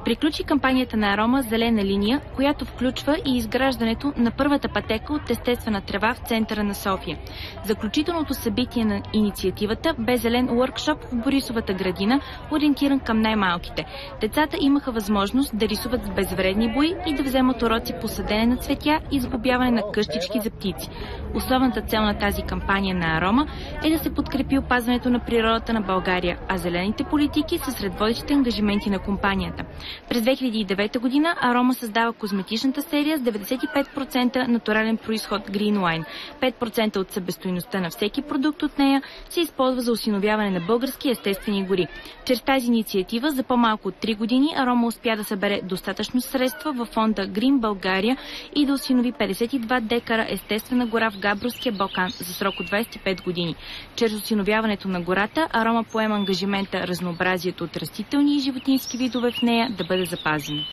Приключи кампанията на Арома «Зелена линия», която включва и изграждането на първата пътека от естествена трева в центъра на София. Заключителното събитие на инициативата бе зелен уъркшоп в Борисовата градина, ориентиран към най-малките. Децата имаха възможност да рисуват с безвредни бои и да вземат уроци по съдене на цветя и сглобяване на къщички за птици. Основната цел на тази кампания на Арома е да се подкрепи опазването на природата на България, а зелените политики са сред водещите ангажименти на компанията. През 2009 година Арома създава козметичната серия с 95% натурален произход Green Wine. 5% от себестойността на всеки продукт от нея се използва за осиновяване на български естествени гори. Чрез тази инициатива за по-малко от 3 години Арома успя да събере достатъчно средства във фонда Green България и да осинови 52 декара естествена гора в Габровския Балкан за срок от 25 години. Чрез осиновяването на гората Арома поема ангажимента разнообразието от растителни и животински видове в нея да бъде запазено.